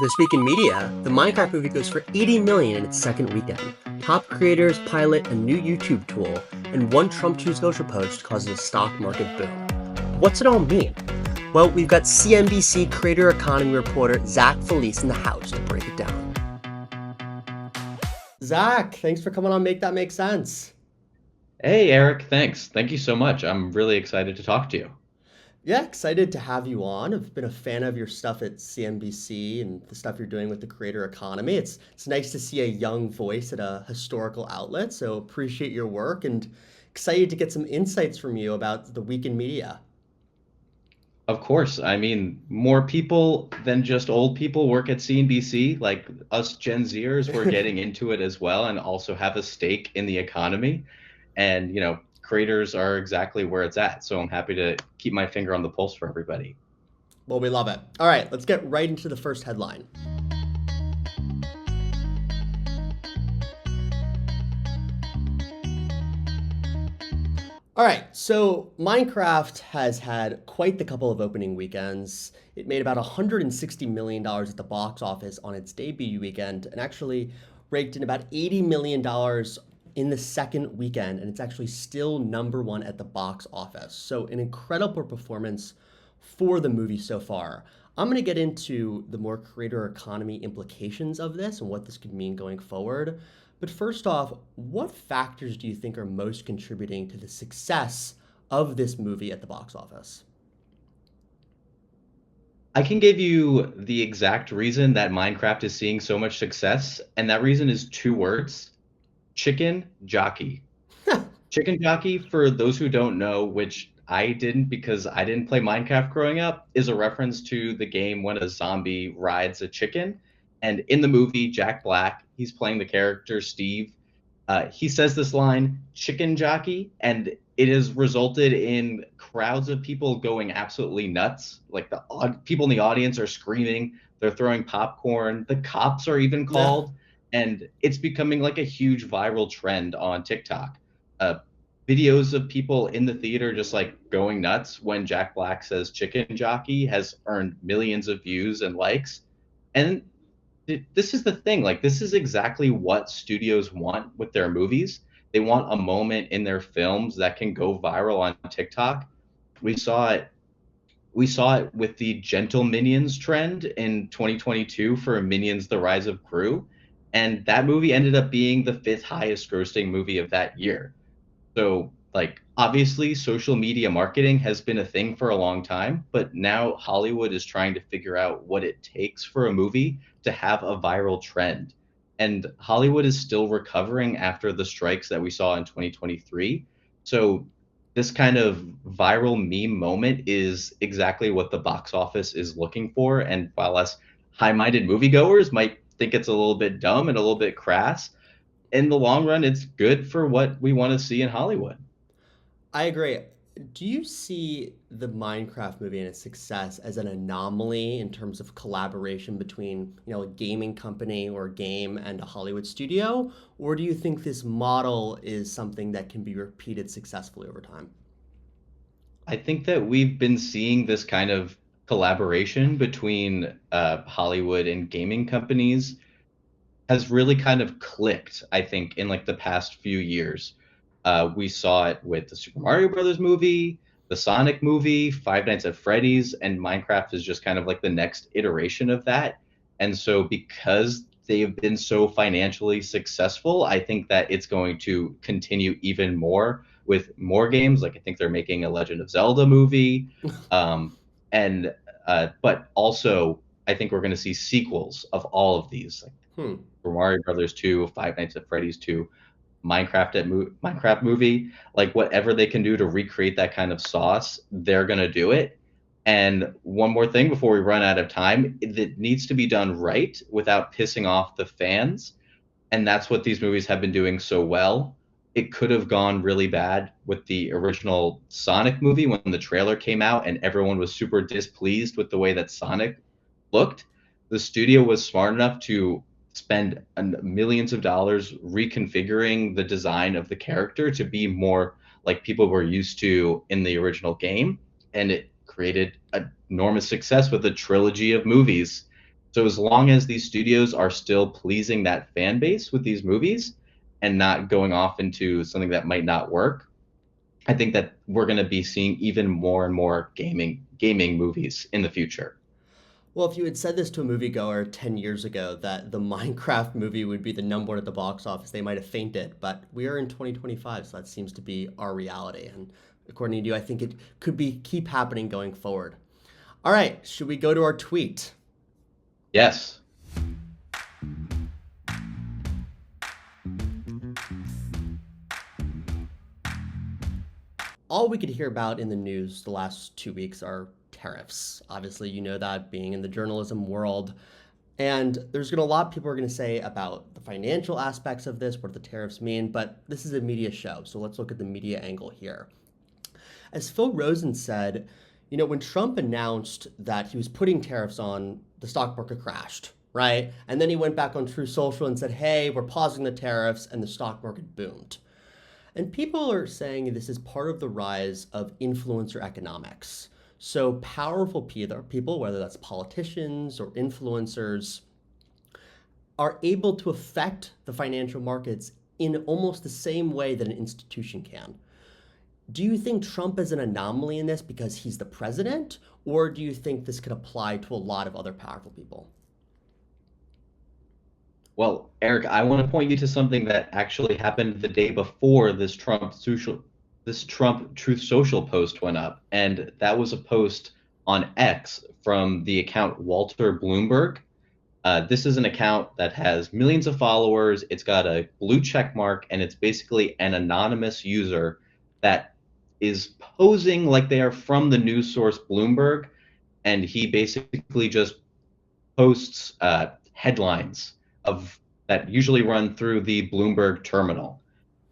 This week in media, the Minecraft movie goes for 80 million in its second weekend. Top creators pilot a new YouTube tool, and one Trump True Social post causes a stock market boom. What's it all mean? Well, we've got CNBC Creator Economy Reporter Zach Vallese in the house to break it down. Zach, thanks for coming on Make That Make Sense. Hey, Eric, thanks. Thank you so much. I'm really excited to talk to you. Yeah, excited to have you on. I've been a fan of your stuff at CNBC and the stuff you're doing with the creator economy. It's nice to see a young voice at a historical outlet, so appreciate your work and excited to get some insights from you about the week in media. Of course, I mean, more people than just old people work at CNBC. Like us Gen Zers, we're getting into it as well and also have a stake in the economy. And, creators are exactly where it's at. So I'm happy to keep my finger on the pulse for everybody. Well, we love it. All right, let's get right into the first headline. All right, so Minecraft has had quite the couple of opening weekends. It made about $160 million at the box office on its debut weekend and actually raked in about $80 million in the second weekend, and it's actually still number one at the box office. So, an incredible performance for the movie so far. I'm going to get into the more creator economy implications of this and what this could mean going forward. But first off, what factors do you think are most contributing to the success of this movie at the box office? I can give you the exact reason that Minecraft is seeing so much success, and that reason is two words: chicken jockey. Chicken Jockey, for those who don't know, which I didn't because I didn't play Minecraft growing up, is a reference to the game when a zombie rides a chicken. And in the movie, Jack Black, he's playing the character Steve. He says this line, chicken jockey, and it has resulted in crowds of people going absolutely nuts. Like people in the audience are screaming, they're throwing popcorn, the cops are even Yeah. called, and it's becoming like a huge viral trend on TikTok. Uh, Videos of people in the theater just like going nuts when Jack Black says chicken jockey has earned millions of views and likes. And this is the thing, like this is exactly what studios want with their movies. They want a moment in their films that can go viral on TikTok. We saw it we saw it with the gentle minions trend in 2022 for Minions the Rise of Gru, and that movie ended up being the fifth highest grossing movie of that year. So, like, obviously, social media marketing has been a thing for a long time, but now Hollywood is trying to figure out what it takes for a movie to have a viral trend. And Hollywood is still recovering after the strikes that we saw in 2023. So, this kind of viral meme moment is exactly what the box office is looking for. And while us high minded moviegoers might think it's a little bit dumb and a little bit crass, in the long run, it's good for what we want to see in Hollywood. I agree. Do you see the Minecraft movie and its success as an anomaly in terms of collaboration between, a gaming company or a game and a Hollywood studio? Or do you think this model is something that can be repeated successfully over time? I think that we've been seeing this kind of collaboration between Hollywood and gaming companies has really kind of clicked, I think, in like the past few years. We saw it with the Super Mario Brothers movie, the Sonic movie, Five Nights at Freddy's, and Minecraft is just kind of like the next iteration of that. And so, because they've been so financially successful, I think that it's going to continue even more with more games. Like, I think they're making a Legend of Zelda movie. Um, and, but also, I think we're going to see sequels of all of these, like Hmm. Super Mario Brothers 2, Five Nights at Freddy's 2, Minecraft movie, like whatever they can do to recreate that kind of sauce, they're gonna do it. And one more thing before we run out of time, it needs to be done right without pissing off the fans. And that's what these movies have been doing so well. It could have gone really bad with the original Sonic movie when the trailer came out and everyone was super displeased with the way that Sonic looked. The studio was smart enough to spend millions of dollars reconfiguring the design of the character to be more like people were used to in the original game. And it created enormous success with a trilogy of movies. So as long as these studios are still pleasing that fan base with these movies and not going off into something that might not work, I think that we're going to be seeing even more and more gaming movies in the future. Well, if you had said this to a moviegoer 10 years ago that the Minecraft movie would be the number one at the box office, they might have fainted. But we are in 2025, so that seems to be our reality. And according to you, I think it could be keep happening going forward. All right, should we go to our tweet? Yes. All we could hear about in the news the last 2 weeks are tariffs. Obviously, you know that being in the journalism world. And there's going to a lot of people are going to say about the financial aspects of this, what the tariffs mean, but this is a media show, so let's look at the media angle here. As Phil Rosen said, when Trump announced that he was putting tariffs on, the stock market crashed, right? And then he went back on True Social and said, hey, we're pausing the tariffs, and the stock market boomed. And people are saying this is part of the rise of influencer economics. So powerful people, whether that's politicians or influencers, are able to affect the financial markets in almost the same way that an institution can. Do you think Trump is an anomaly in this because he's the president, or do you think this could apply to a lot of other powerful people? Well, Eric, I want to point you to something that actually happened the day before this Trump Truth Social post went up, and that was a post on X from the account Walter Bloomberg. This is an account that has millions of followers. It's got a blue check mark, and it's basically an anonymous user that is posing like they are from the news source Bloomberg, and he basically just posts headlines of that usually run through the Bloomberg terminal.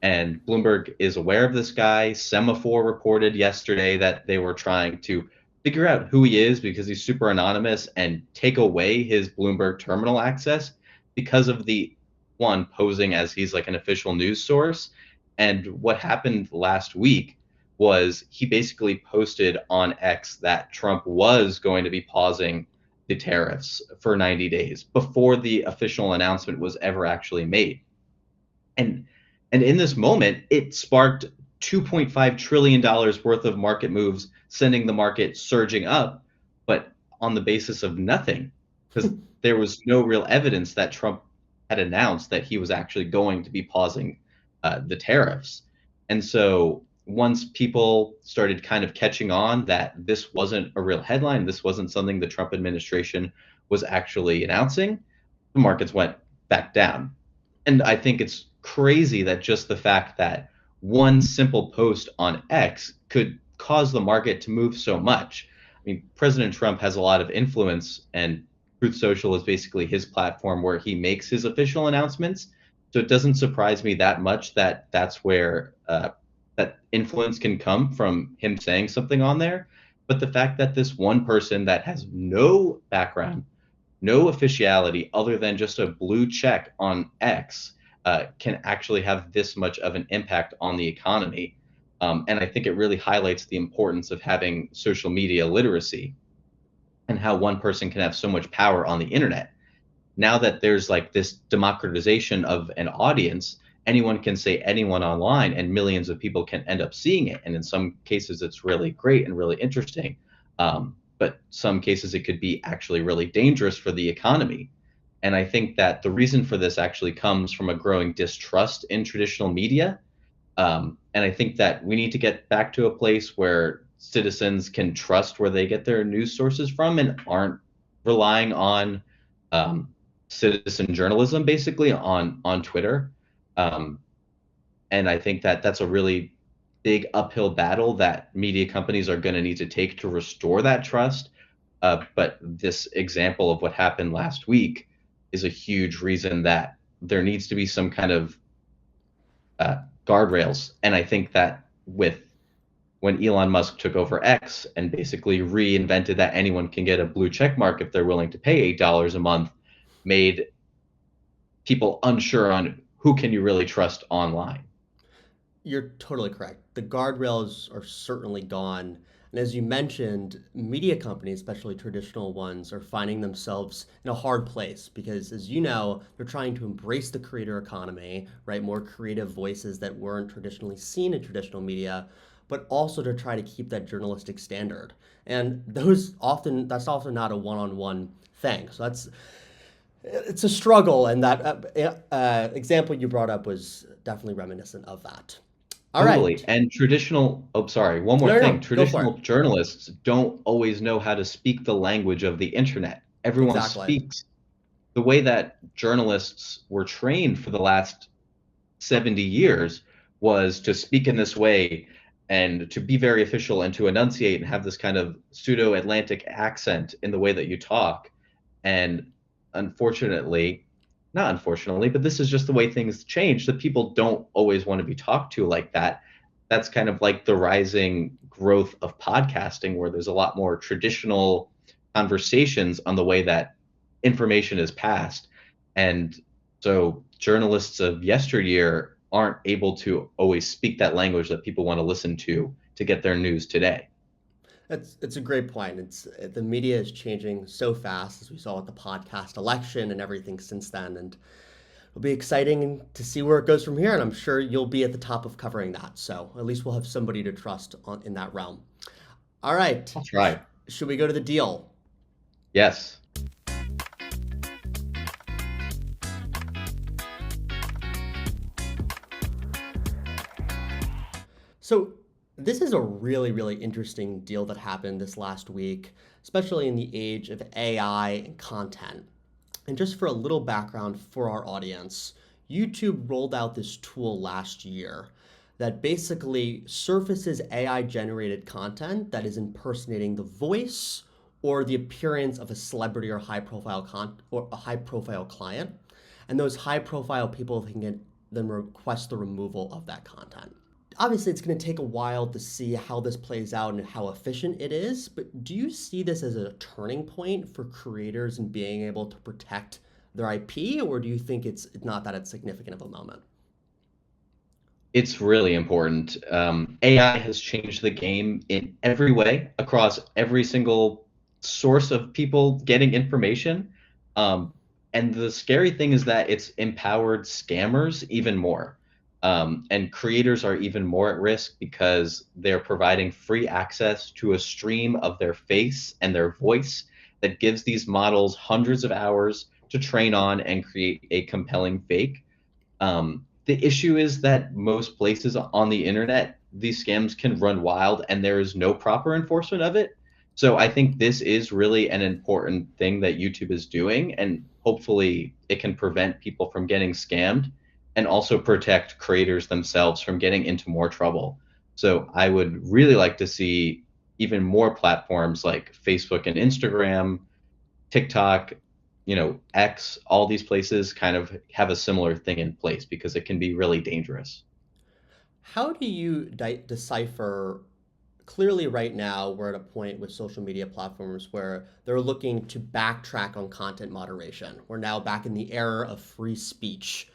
And Bloomberg is aware of this guy. Semaphore reported yesterday that they were trying to figure out who he is because he's super anonymous and take away his Bloomberg terminal access because of the one posing as he's like an official news source. And what happened last week was he basically posted on X that Trump was going to be pausing the tariffs for 90 days before the official announcement was ever actually made. And and in this moment, it sparked $2.5 trillion worth of market moves, sending the market surging up, but on the basis of nothing, because there was no real evidence that Trump had announced that he was actually going to be pausing the tariffs. And so once people started kind of catching on that this wasn't a real headline, this wasn't something the Trump administration was actually announcing, the markets went back down. And I think it's crazy that just the fact that one simple post on X could cause the market to move so much. I mean, President Trump has a lot of influence, and Truth Social is basically his platform where he makes his official announcements. So it doesn't surprise me that much that that's where that influence can come from him saying something on there. But the fact that this one person that has no background, no officiality other than just a blue check on X can actually have this much of an impact on the economy. And I think it really highlights the importance of having social media literacy and how one person can have so much power on the internet. Now that there's like this democratization of an audience, anyone can say anyone online and millions of people can end up seeing it. And in some cases, it's really great and really interesting. But some cases, it could be actually really dangerous for the economy. And I think that the reason for this actually comes from a growing distrust in traditional media. And I think that we need to get back to a place where citizens can trust where they get their news sources from and aren't relying on citizen journalism, basically on Twitter. Um, and I think that that's a really big uphill battle that media companies are going to need to take to restore that trust. But this example of what happened last week is a huge reason that there needs to be some kind of guardrails. And I think that with when Elon Musk took over X and basically reinvented that anyone can get a blue check mark if they're willing to pay $8 a month, made people unsure on who can you really trust online. You're totally correct. The guardrails are certainly gone. And as you mentioned, media companies, especially traditional ones, are finding themselves in a hard place because, as you know, they're trying to embrace the creator economy, right? More creative voices that weren't traditionally seen in traditional media, but also to try to keep that journalistic standard. And that's often not a one-on-one thing. So it's a struggle, and that example you brought up was definitely reminiscent of that. All Totally. right. And oh, sorry, one more No, no, thing. no. Go for it. Traditional journalists don't always know how to speak the language of the internet. Everyone Exactly. speaks the way that journalists were trained for the last 70 years was to speak in this way and to be very official and to enunciate and have this kind of pseudo Atlantic accent in the way that you talk. And unfortunately, not unfortunately, but this is just the way things change, that people don't always want to be talked to like that. That's kind of like the rising growth of podcasting, where there's a lot more traditional conversations on the way that information is passed. And so journalists of yesteryear aren't able to always speak that language that people want to listen to get their news today. It's a great point. The media is changing so fast, as we saw with the podcast election and everything since then, and it'll be exciting to see where it goes from here. And I'm sure you'll be at the top of covering that. So at least we'll have somebody to trust in that realm. All right, I'll try. should we go to the deal? Yes. So this is a really, really interesting deal that happened this last week, especially in the age of AI and content. And just for a little background for our audience, YouTube rolled out this tool last year that basically surfaces AI generated content that is impersonating the voice or the appearance of a celebrity or a high profile client. And those high profile people can then request the removal of that content. Obviously, it's going to take a while to see how this plays out and how efficient it is, but do you see this as a turning point for creators in being able to protect their IP, or do you think it's not that it's significant of a moment? It's really important. AI has changed the game in every way across every single source of people getting information. Um, and the scary thing is that it's empowered scammers even more. And creators are even more at risk because they're providing free access to a stream of their face and their voice that gives these models hundreds of hours to train on and create a compelling fake. The issue is that most places on the internet, these scams can run wild and there is no proper enforcement of it. So I think this is really an important thing that YouTube is doing, and hopefully it can prevent people from getting scammed and also protect creators themselves from getting into more trouble. So I would really like to see even more platforms like Facebook and Instagram, TikTok, X, all these places kind of have a similar thing in place because it can be really dangerous. How do you decipher? Clearly, right now, we're at a point with social media platforms where they're looking to backtrack on content moderation. We're now back in the era of free speech.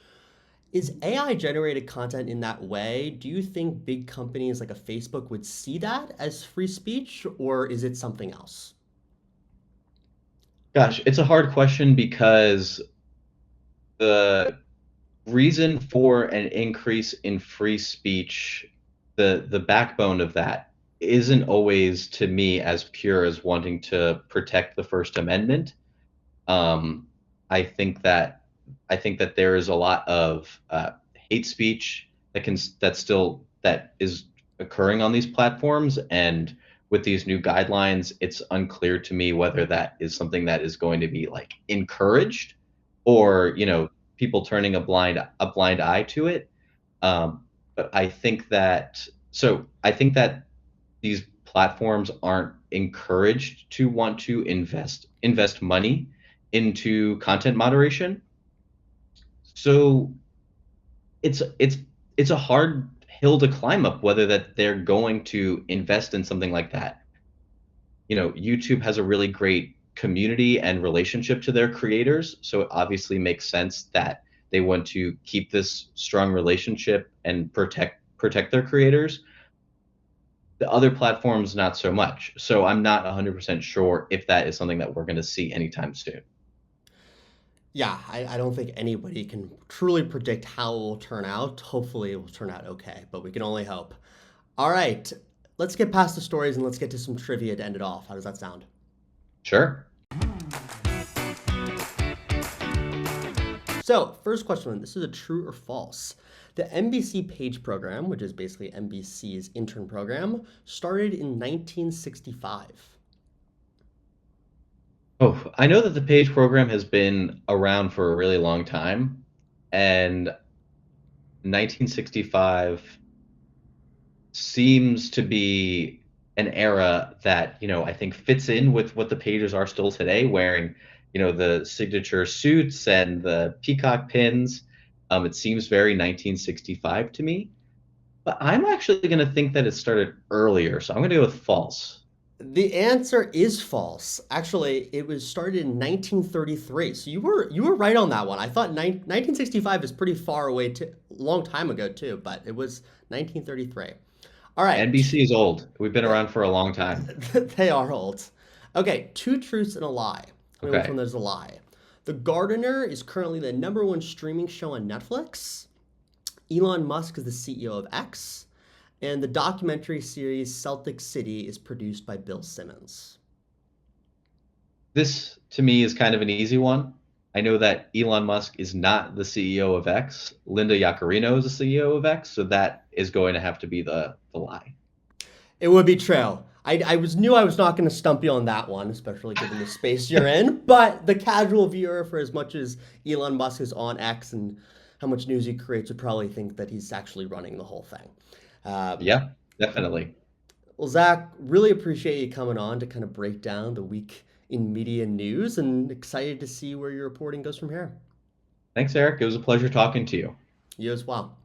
Is AI generated content in that way? Do you think big companies like a Facebook would see that as free speech, or is it something else? Gosh, it's a hard question because the reason for an increase in free speech, the backbone of that isn't always to me as pure as wanting to protect the First Amendment. Um, I think that I think that there is a lot of hate speech that is occurring on these platforms, and with these new guidelines, it's unclear to me whether that is something that is going to be like encouraged, or people turning a blind eye to it. But I think that these platforms aren't encouraged to want to invest money into content moderation. So it's a hard hill to climb up whether that they're going to invest in something like that. YouTube has a really great community and relationship to their creators, so it obviously makes sense that they want to keep this strong relationship and protect their creators. The other platforms, not so much. So I'm not 100% sure if that is something that we're going to see anytime soon. Yeah, I don't think anybody can truly predict how it will turn out. Hopefully, it will turn out okay, but we can only hope. All right, let's get past the stories and let's get to some trivia to end it off. How does that sound? Sure. So, first question, this is a true or false. The NBC Page program, which is basically NBC's intern program, started in 1965. Oh, I know that the Page program has been around for a really long time, and 1965 seems to be an era that, I think fits in with what the Pages are still today, wearing, the signature suits and the peacock pins. It seems very 1965 to me, but I'm actually going to think that it started earlier, so I'm going to go with false. The answer is false. Actually, it was started in 1933. So you were right on that one. I thought 1965 is pretty far away, to long time ago too, but it was 1933. All right. NBC is old. We've been around for a long time. They are old. Okay, two truths and a lie. Tell me which one Okay. there's a lie. The Gardener is currently the number one streaming show on Netflix. Elon Musk is the CEO of X. And the documentary series Celtic City is produced by Bill Simmons. This to me is kind of an easy one. I know that Elon Musk is not the CEO of X. Linda Yaccarino is the CEO of X, so that is going to have to be the lie. It would be true. I knew I was not going to stump you on that one, especially given the space you're in. But the casual viewer, for as much as Elon Musk is on X and how much news he creates, would probably think that he's actually running the whole thing. Um, Yeah, definitely. well, Zach, really appreciate you coming on to kind of break down the week in media news, and excited to see where your reporting goes from here. Thanks, Eric. It was a pleasure talking to you. You as well.